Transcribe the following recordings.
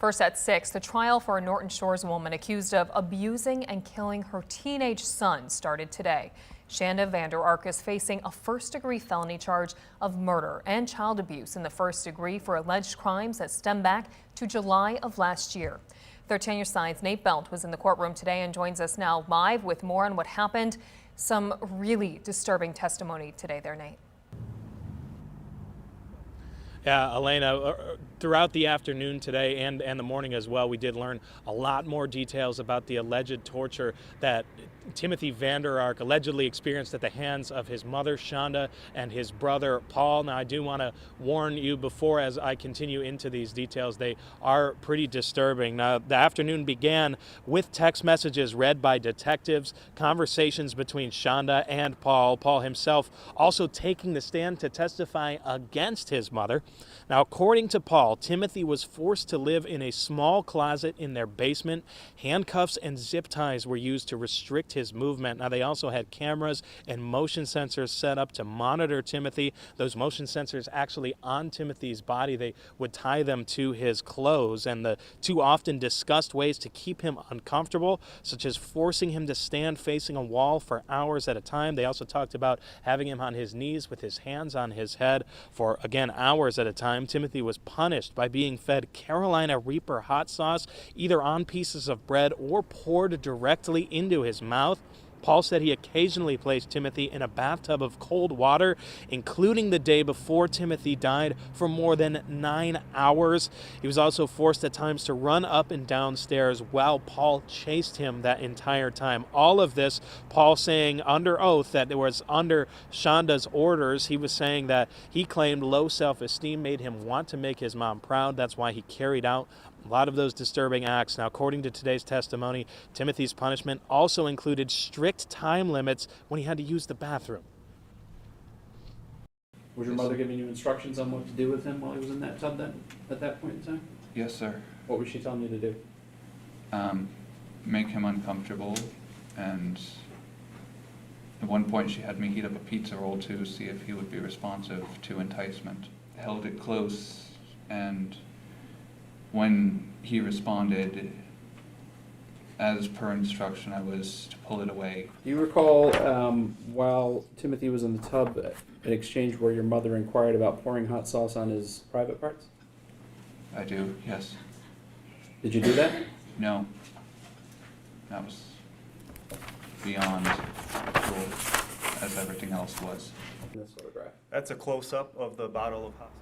First at 6, the trial for a Norton Shores woman accused of abusing and killing her teenage son started today. Shanda Vander Ark is facing a first-degree felony charge of murder and child abuse in the first degree for alleged crimes that stem back to July of last year. 13 on your side's Nate Belt was in the courtroom today and joins us now live with more on what happened. Some really disturbing testimony today there, Nate. Yeah, Elena, throughout the afternoon today and the morning as well, we did learn a lot more details about the alleged torture that Timothy Vander Ark allegedly experienced at the hands of his mother, Shanda, and his brother, Paul. Now, I do want to warn you before as I continue into these details, they are pretty disturbing. Now, the afternoon began with text messages read by detectives, conversations between Shanda and Paul. Paul himself also taking the stand to testify against his mother. Now, according to Paul, Timothy was forced to live in a small closet in their basement. Handcuffs and zip ties were used to restrict his movement. Now, they also had cameras and motion sensors set up to monitor Timothy. Those motion sensors actually on Timothy's body. They would tie them to his clothes. And the two often discussed ways to keep him uncomfortable, such as forcing him to stand facing a wall for hours at a time. They also talked about having him on his knees with his hands on his head for, again, hours at a time. Timothy was punished by being fed Carolina Reaper hot sauce, either on pieces of bread or poured directly into his mouth. Paul said he occasionally placed Timothy in a bathtub of cold water, including the day before Timothy died, for more than 9 hours. He was also forced at times to run up and down stairs while Paul chased him that entire time. All of this, Paul saying under oath that it was under Shanda's orders. He was saying that he claimed low self-esteem made him want to make his mom proud. That's why he carried out a lot of those disturbing acts. Now, according to today's testimony, Timothy's punishment also included strict time limits when he had to use the bathroom. Was your mother giving you instructions on what to do with him while he was in that tub then, at that point in time? Yes, sir. What was she telling you to do? Make him uncomfortable, and at one point she had me heat up a pizza roll to see if he would be responsive to enticement. Held it close, and when he responded, as per instruction, I was to pull it away. Do you recall while Timothy was in the tub, an exchange where your mother inquired about pouring hot sauce on his private parts? I do, yes. Did you do that? No. That was beyond control, as everything else was. In this photograph. That's a close-up of the bottle of hot sauce.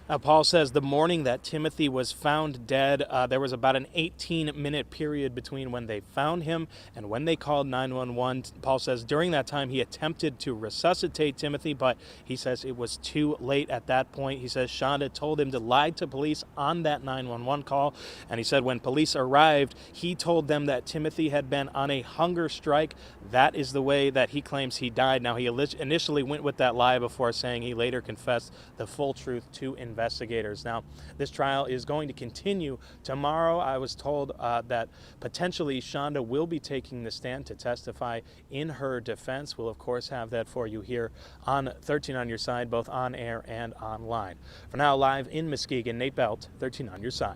Now, Paul says the morning that Timothy was found dead, there was about an 18-minute period between when they found him and when they called 911. Paul says during that time he attempted to resuscitate Timothy, but he says it was too late at that point. He says Shanda told him to lie to police on that 911 call, and he said when police arrived, he told them that Timothy had been on a hunger strike. That is the way that he claims he died. Now, he initially went with that lie before saying he later confessed the full truth to investigators. Now, this trial is going to continue tomorrow. I was told that potentially Shanda will be taking the stand to testify in her defense. We'll, of course, have that for you here on 13 on Your Side, both on air and online. For now, live in Muskegon, Nate Belt, 13 on Your Side.